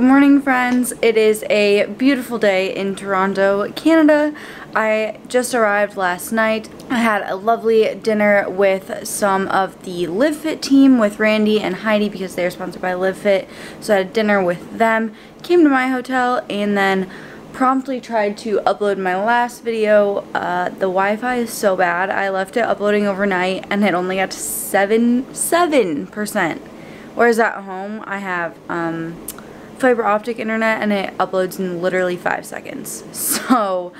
Good morning, friends. It is a beautiful day in Toronto, Canada. I just arrived last night. I had a lovely dinner with some of the Live Fit team with Randy and Heidi because they're sponsored by Live Fit. So I had dinner with them, came to my hotel, and then promptly tried to upload my last video. The Wi-Fi is so bad. I left it uploading overnight and it only got to 7%. Whereas at home I have fiber optic internet and it uploads in literally 5 seconds. So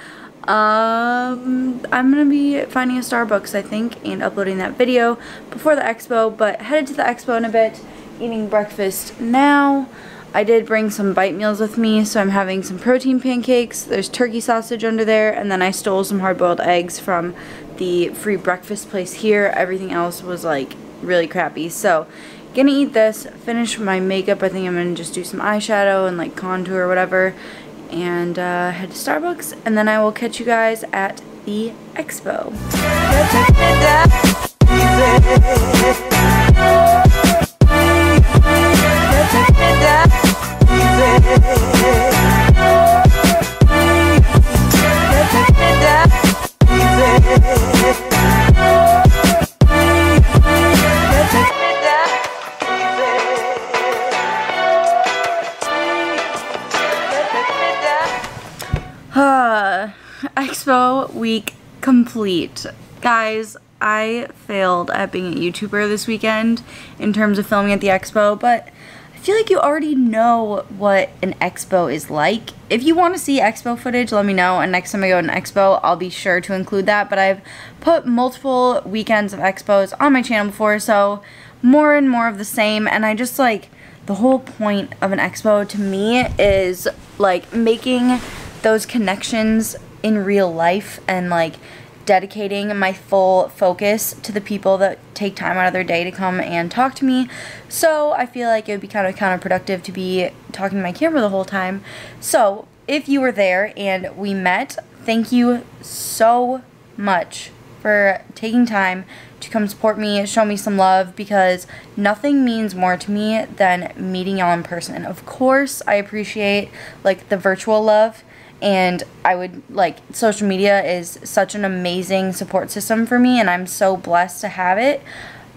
I'm gonna be finding a Starbucks, I think, and uploading that video before the expo, but headed to the expo in a bit, eating breakfast now. I did bring some bite meals with me, so I'm having some protein pancakes. There's turkey sausage under there, and then I stole some hard-boiled eggs from the free breakfast place here. Everything else was like really crappy. So gonna eat this, finish my makeup. I think I'm gonna just do some eyeshadow and like contour or whatever, and head to Starbucks, and then I will catch you guys at the expo. Expo week complete. Guys, I failed at being a YouTuber this weekend in terms of filming at the expo, but I feel like you already know what an expo is like. If you want to see expo footage, let me know, and next time I go to an expo, I'll be sure to include that. But I've put multiple weekends of expos on my channel before, so more and more of the same, and I just like, the whole point of an expo to me is like making those connections in real life and like dedicating my full focus to the people that take time out of their day to come and talk to me. So I feel like it would be kind of counterproductive to be talking to my camera the whole time. So if you were there and we met, thank you so much for taking time to come support me, show me some love, because nothing means more to me than meeting y'all in person. Of course, I appreciate like the virtual love, and I would like, social media is such an amazing support system for me, and I'm so blessed to have it.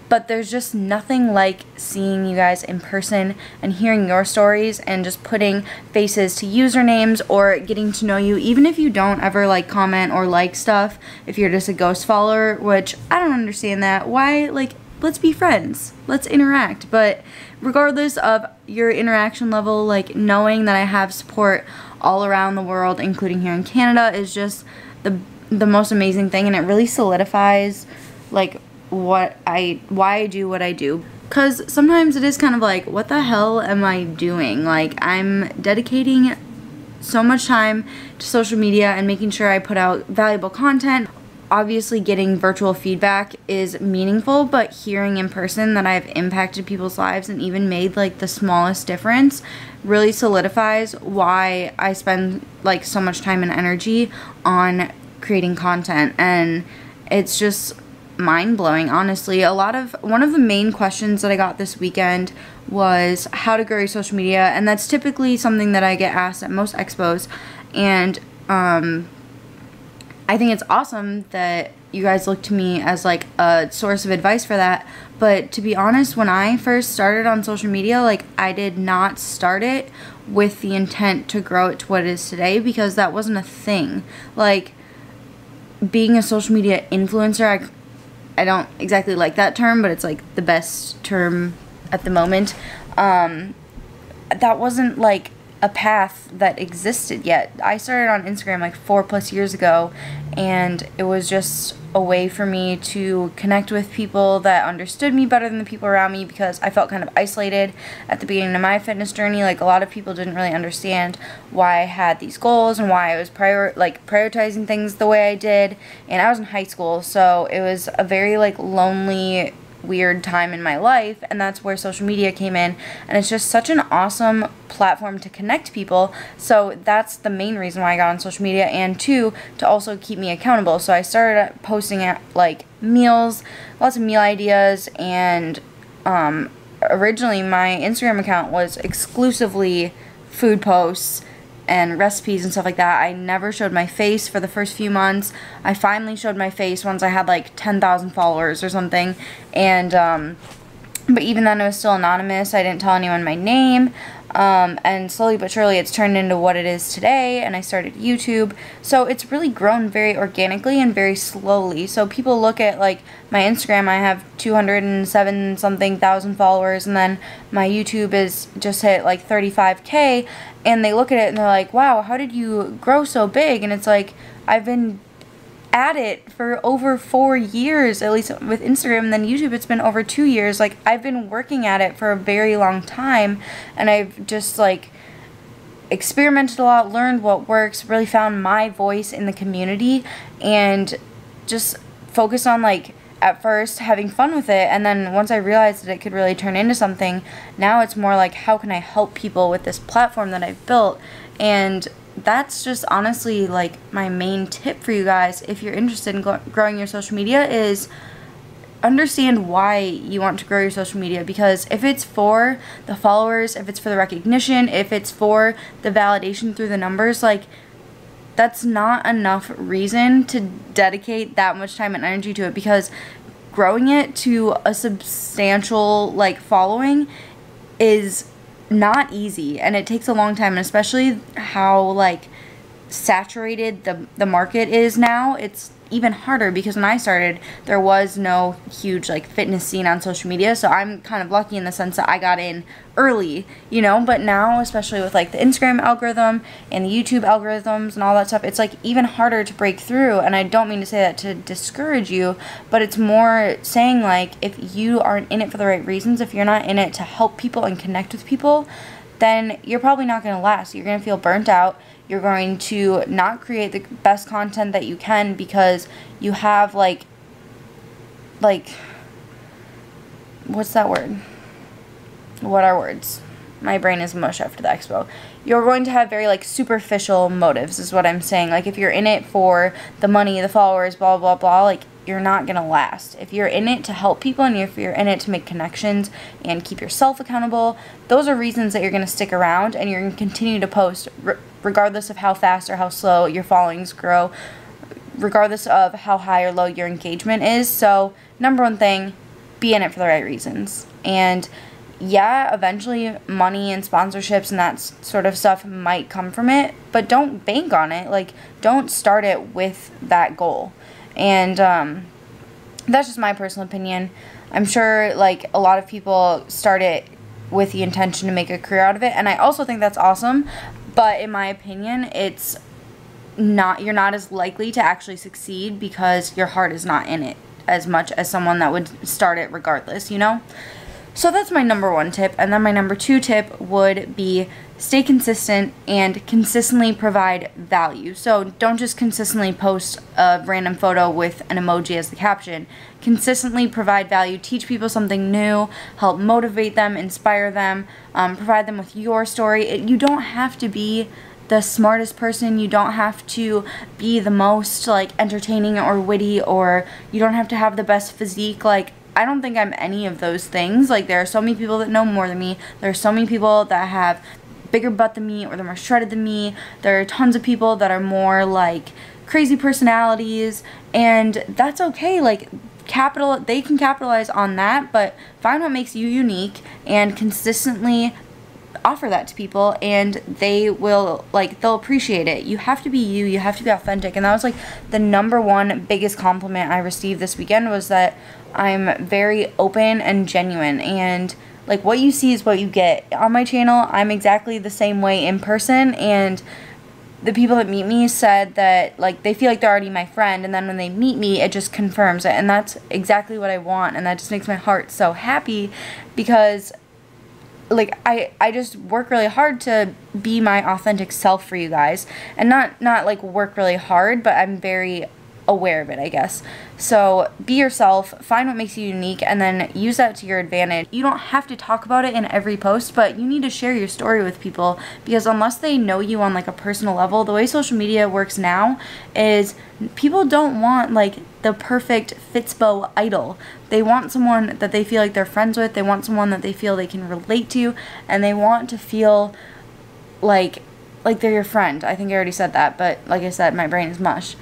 But there's just nothing like seeing you guys in person and hearing your stories and just putting faces to usernames or getting to know you, even if you don't ever like comment or like stuff, if you're just a ghost follower, which I don't understand that. Why? Like, let's be friends. Let's interact. But regardless of your interaction level, like knowing that I have support all around the world, including here in Canada, is just the most amazing thing, and it really solidifies like why I do what I do. Because sometimes it is kind of like, what the hell am I doing? Like, I'm dedicating so much time to social media and making sure I put out valuable content. Obviously, getting virtual feedback is meaningful, but hearing in person that I've impacted people's lives and even made like the smallest difference really solidifies why I spend like so much time and energy on creating content. And it's just mind-blowing, honestly. One of the main questions that I got this weekend was how to grow your social media, and that's typically something that I get asked at most expos, and I think it's awesome that you guys look to me as like a source of advice for that. But to be honest, when I first started on social media, like, I did not start it with the intent to grow it to what it is today, because that wasn't a thing. Like, being a social media influencer, I don't exactly like that term, but it's like the best term at the moment. That wasn't like a path that existed yet. I started on Instagram like 4+ years ago, and it was just a way for me to connect with people that understood me better than the people around me, because I felt kind of isolated at the beginning of my fitness journey. Like, a lot of people didn't really understand why I had these goals and why I was prioritizing things the way I did, and I was in high school, so it was a very like lonely, weird time in my life, and that's where social media came in, and it's just such an awesome platform to connect people. So that's the main reason why I got on social media, and two, to also keep me accountable. So I started posting at like meals, lots of meal ideas, and originally my Instagram account was exclusively food posts and recipes and stuff like that. I never showed my face for the first few months. I finally showed my face once I had like 10,000 followers or something, and but even then it was still anonymous. I didn't tell anyone my name, and slowly but surely it's turned into what it is today, and I started YouTube. So it's really grown very organically and very slowly. So people look at like my Instagram, I have 207 something thousand followers, and then my YouTube is just hit like 35K, and they look at it and they're like, wow, how did you grow so big? And it's like, I've been at it for over 4 years, at least with Instagram, and then YouTube it's been over 2 years. Like, I've been working at it for a very long time, and I've just like experimented a lot, learned what works, really found my voice in the community, and just focused on like at first having fun with it, and then once I realized that it could really turn into something, now it's more like, how can I help people with this platform that I've built? And that's just honestly like my main tip for you guys if you're interested in growing your social media, is understand why you want to grow your social media. Because if it's for the followers, if it's for the recognition, if it's for the validation through the numbers, like, that's not enough reason to dedicate that much time and energy to it, because growing it to a substantial like following is not easy, and it takes a long time, and especially how like saturated the market is now, it's even harder, because when I started there was no huge like fitness scene on social media, so I'm kind of lucky in the sense that I got in early, you know. But now, especially with like the Instagram algorithm and the YouTube algorithms and all that stuff, it's like even harder to break through. And I don't mean to say that to discourage you, but it's more saying like, if you aren't in it for the right reasons, if you're not in it to help people and connect with people, then you're probably not going to last. You're going to feel burnt out. You're going to not create the best content that you can, because you have like what's that word? What are words? My brain is mush after the expo. You're going to have very like superficial motives, is what I'm saying. Like, if you're in it for the money, the followers, blah blah blah, like, you're not gonna last. If you're in it to help people, and if you're in it to make connections and keep yourself accountable, those are reasons that you're gonna stick around, and you're gonna continue to post regardless of how fast or how slow your followings grow, regardless of how high or low your engagement is. So number one thing, be in it for the right reasons. And yeah, eventually money and sponsorships and that sort of stuff might come from it, but don't bank on it. Like, don't start it with that goal. And that's just my personal opinion. I'm sure like a lot of people start it with the intention to make a career out of it, and I also think that's awesome, but in my opinion, it's not, you're not as likely to actually succeed because your heart is not in it as much as someone that would start it regardless, you know? So that's my number one tip. And then my number two tip would be stay consistent and consistently provide value. So don't just consistently post a random photo with an emoji as the caption. Consistently provide value, teach people something new, help motivate them, inspire them, provide them with your story. You don't have to be the smartest person, you don't have to be the most like entertaining or witty, or you don't have to have the best physique. Like, I don't think I'm any of those things. Like, there are so many people that know more than me. There are so many people that have bigger butt than me, or they're more shredded than me. There are tons of people that are more like crazy personalities, and that's okay. Like, they can capitalize on that, but find what makes you unique and consistently offer that to people, and they will, like, they'll appreciate it. You have to be you. You have to be authentic. And that was like the number one biggest compliment I received this weekend, was that I'm very open and genuine, and like, what you see is what you get. On my channel, I'm exactly the same way in person, and the people that meet me said that like they feel like they're already my friend, and then when they meet me, it just confirms it. And that's exactly what I want, and that just makes my heart so happy, because like I just work really hard to be my authentic self for you guys, and not like work really hard, but I'm very aware of it, I guess. So be yourself, find what makes you unique, and then use that to your advantage. You don't have to talk about it in every post, but you need to share your story with people, because unless they know you on like a personal level, the way social media works now is people don't want like the perfect Fitspo idol. They want someone that they feel like they're friends with, they want someone that they feel they can relate to, and they want to feel like they're your friend. I think I already said that, but like I said, my brain is mush.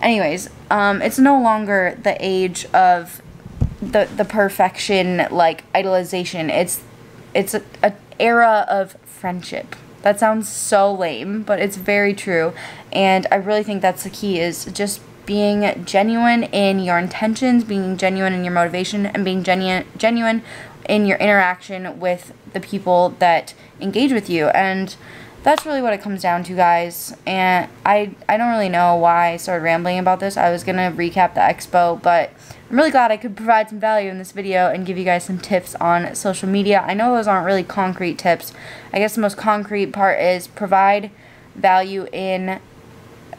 Anyways, it's no longer the age of the perfection, like, idolization. It's a era of friendship. That sounds so lame, but it's very true. And I really think that's the key, is just being genuine in your intentions, being genuine in your motivation, and being genuine in your interaction with the people that engage with you. And that's really what it comes down to, guys. And I don't really know why I started rambling about this. I was gonna recap the expo, but I'm really glad I could provide some value in this video and give you guys some tips on social media. I know those aren't really concrete tips. I guess the most concrete part is provide value in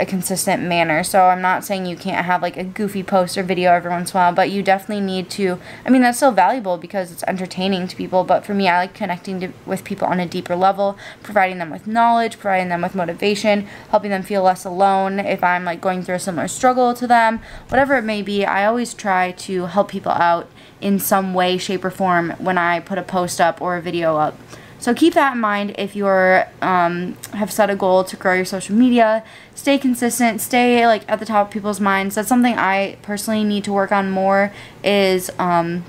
a consistent manner. So I'm not saying you can't have like a goofy post or video every once in a while, but you definitely need to, I mean, that's still valuable because it's entertaining to people, but for me, I like connecting with people on a deeper level, providing them with knowledge, providing them with motivation, helping them feel less alone if I'm like going through a similar struggle to them, whatever it may be. I always try to help people out in some way, shape, or form when I put a post up or a video up. So keep that in mind if you're have set a goal to grow your social media. Stay consistent, stay like at the top of people's minds. That's something I personally need to work on more, is a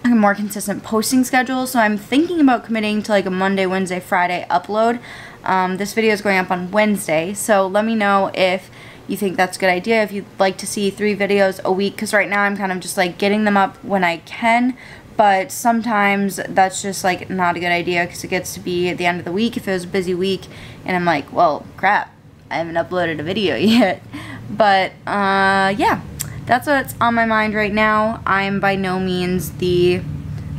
more consistent posting schedule. So I'm thinking about committing to like a Monday, Wednesday, Friday upload. This video is going up on Wednesday, so let me know if you think that's a good idea, if you'd like to see 3 videos a week, because right now I'm kind of just like getting them up when I can. But sometimes that's just like not a good idea, because it gets to be at the end of the week if it was a busy week and I'm like, well, crap, I haven't uploaded a video yet. But yeah, that's what's on my mind right now. I'm by no means the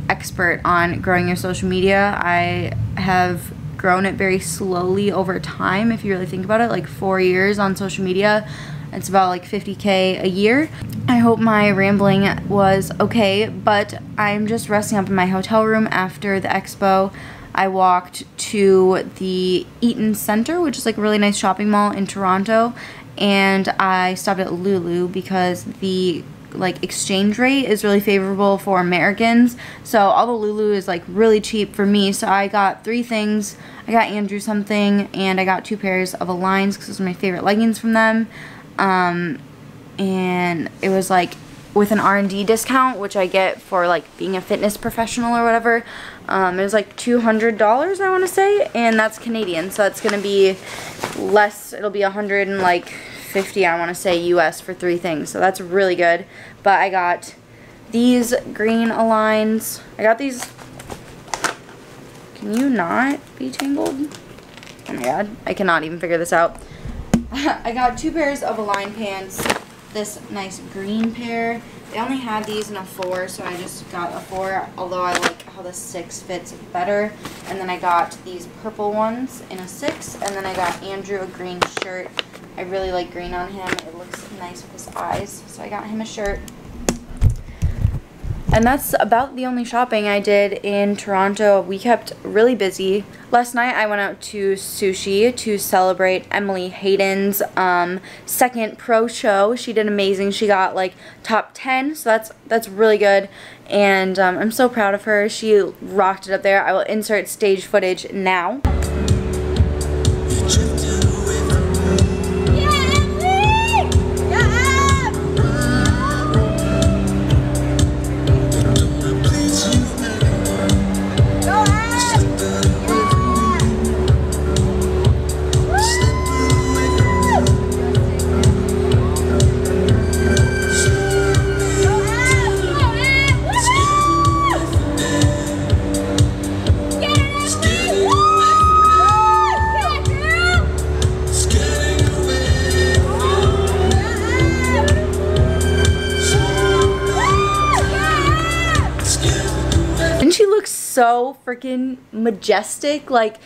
expert on growing your social media. I have grown it very slowly over time, if you really think about it, like 4 years on social media. It's about like 50K a year. I hope my rambling was okay, but I'm just resting up in my hotel room after the expo. I walked to the Eaton Center, which is like a really nice shopping mall in Toronto, and I stopped at Lulu because the like exchange rate is really favorable for Americans. So all the Lulu is like really cheap for me. So I got 3 things. I got Andrew something, and I got 2 pairs of Aligns because those are my favorite leggings from them. And it was like with an R&D discount, which I get for like being a fitness professional or whatever. It was like $200, I want to say, and that's Canadian, so that's gonna be less. It'll be $150, I want to say, US for 3 things, so that's really good. But I got these green Aligns. I got these. Can you not be tangled? Oh my god, I cannot even figure this out. I got 2 pairs of Align pants, this nice green pair. They only had these in a 4, so I just got a 4, although I like how the 6 fits better. And then I got these purple ones in a 6, and then I got Andrew a green shirt. I really like green on him. It looks nice with his eyes, so I got him a shirt. And that's about the only shopping I did in Toronto. We kept really busy. Last night I went out to Sushi to celebrate Emily Hayden's second pro show. She did amazing. She got like top 10, so that's really good. And I'm so proud of her. She rocked it up there. I will insert stage footage now. So freaking majestic. Like,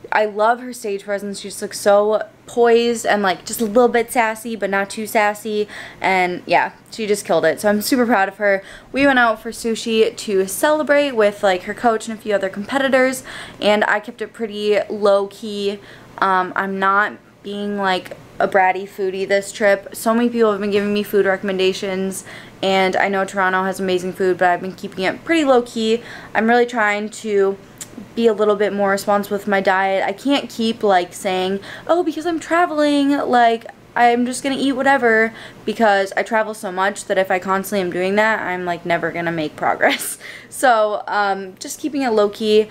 I love her stage presence. She just looks so poised and like just a little bit sassy, but not too sassy. And yeah, she just killed it. So I'm super proud of her. We went out for sushi to celebrate with like her coach and a few other competitors, and I kept it pretty low key. I'm not being like a bratty foodie this trip. So many people have been giving me food recommendations, and I know Toronto has amazing food, but I've been keeping it pretty low key. I'm really trying to be a little bit more responsible with my diet. I can't keep like saying, oh, because I'm traveling, like I'm just gonna eat whatever, because I travel so much that if I constantly am doing that, I'm like never gonna make progress. So just keeping it low-key.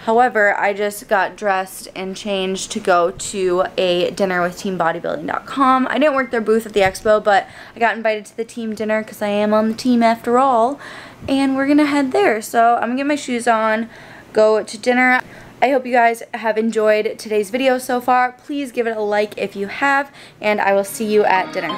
However, I just got dressed and changed to go to a dinner with teambodybuilding.com. I didn't work their booth at the expo, but I got invited to the team dinner because I am on the team after all, and we're gonna head there. So I'm gonna get my shoes on, go to dinner. I hope you guys have enjoyed today's video so far. Please give it a like if you have, and I will see you at dinner.